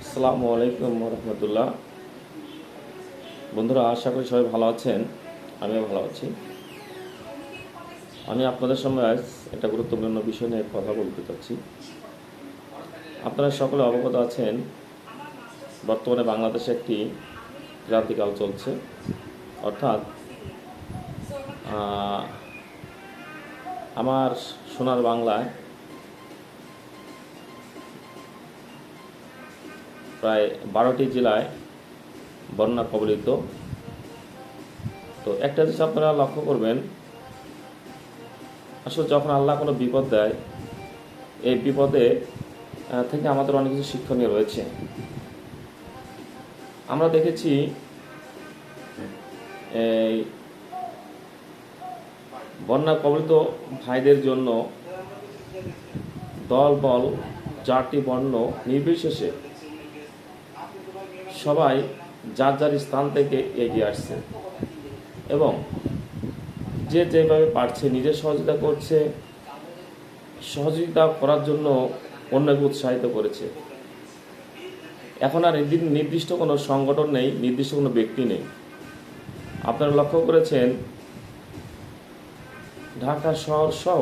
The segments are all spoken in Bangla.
আসসালামু আলাইকুম রহমতুল্লাহ। বন্ধুরা, আশা করি সবাই ভালো আছেন। আমিও ভালো আছি। আমি আপনাদের সঙ্গে আজ একটা গুরুত্বপূর্ণ বিষয় নিয়ে কথা বলতে চাচ্ছি। আপনারা সকলে অবগত আছেন, বর্তমানে বাংলাদেশে একটি ক্রান্তিকাল চলছে। অর্থাৎ আমার সোনার বাংলায় প্রায় 12টি জেলায় বন্যা কবলিত। তো একটা জিনিস আপনারা লক্ষ্য করবেন, আসলে যখন আল্লাহ কোনো বিপদ দেয়, এই বিপদে থেকে আমাদের অনেক কিছু শিক্ষণীয় রয়েছে। আমরা দেখেছি এই বন্যা কবলিত ভাইদের জন্য দল বল জাতি বর্ণ নির্বিশেষে সবাই যার যার স্থান থেকে এগিয়ে আসছে এবং যে যেভাবে পারছে নিজের সহযোগিতা করছে, সহযোগিতা করার জন্য অন্যকে উৎসাহিত করেছে। এখন আর নির্দিষ্ট কোনো সংগঠন নেই, নির্দিষ্ট কোনো ব্যক্তি নেই। আপনারা লক্ষ্য করেছেন, ঢাকা শহর সহ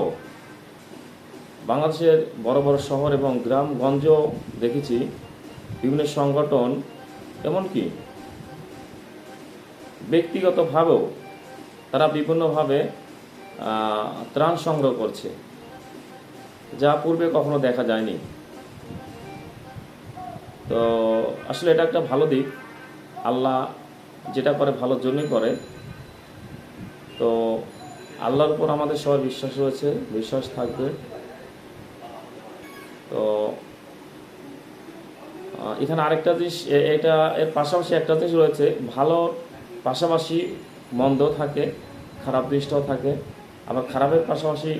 বাংলাদেশের বড় বড় শহর এবং গ্রামগঞ্জেও দেখেছি বিভিন্ন সংগঠন, এমনকি ব্যক্তিগতভাবেও তারা বিভিন্নভাবে ত্রাণ সংগ্রহ করছে, যা পূর্বে কখনো দেখা যায়নি। তো আসলে এটা একটা ভালো দিক। আল্লাহ যেটা করে ভালোর জন্যই করে। তো আল্লাহর উপর আমাদের সবার বিশ্বাস রয়েছে, বিশ্বাস থাকবে। তো এখানে আরেকটা জিনিস, এটা এর পাশাপাশি একটা জিনিস রয়েছে, ভালো পাশাপাশি মন্দ থাকে, খারাপ জিনিসটাও থাকে, আবার খারাপের পাশাপাশি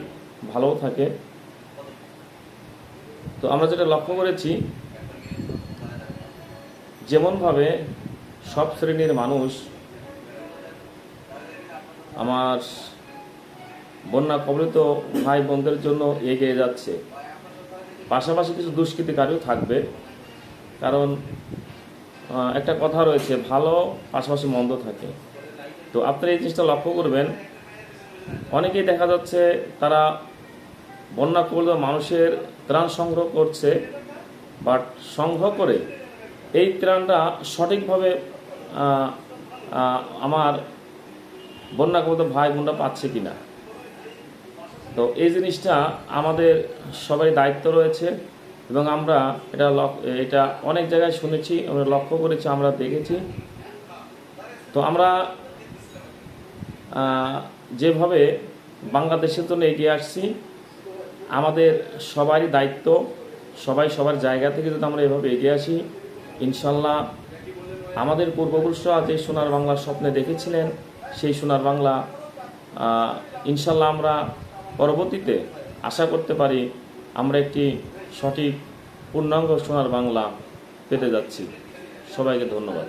ভালোও থাকে। তো আমরা যেটা লক্ষ্য করেছি, যেমনভাবে সব শ্রেণীর মানুষ আমার বন্যা কবলিত ভাই বোনদের জন্য এগিয়ে যাচ্ছে, পাশাপাশি কিছু দুষ্কৃতিকারীও থাকবে। কারণ একটা কথা রয়েছে, ভালো পাশাপাশি মন্দ থাকে। তো আপনারা এই জিনিসটা লক্ষ্য করবেন, অনেকেই দেখা যাচ্ছে তারা বন্যা কবলিত মানুষের ত্রাণ সংগ্রহ করছে, বাট সংগ্রহ করে এই ত্রাণটা সঠিকভাবে আমার বন্যা কবলিত ভাই বোনরা পাচ্ছে কিনা। তো এই জিনিসটা আমাদের সবাই দায়িত্ব রয়েছে এবং আমরা এটা অনেক জায়গায় শুনেছি, আমরা লক্ষ্য করেছি, আমরা দেখেছি। তো আমরা যেভাবে বাংলাদেশের জন্য এগিয়ে আসছি, আমাদের সবারই দায়িত্ব, সবাই সবার জায়গা থেকে যদি আমরা এভাবে এগিয়ে আসি, ইনশাল্লাহ আমাদের পূর্বপুরুষরা যে সোনার বাংলার স্বপ্নে দেখেছিলেন, সেই সোনার বাংলা ইনশাল্লাহ আমরা পরবর্তীতে আশা করতে পারি আমরা একটি সঠিক পূর্ণাঙ্গ সোনার বাংলা পেতে যাচ্ছি। সবাইকে ধন্যবাদ।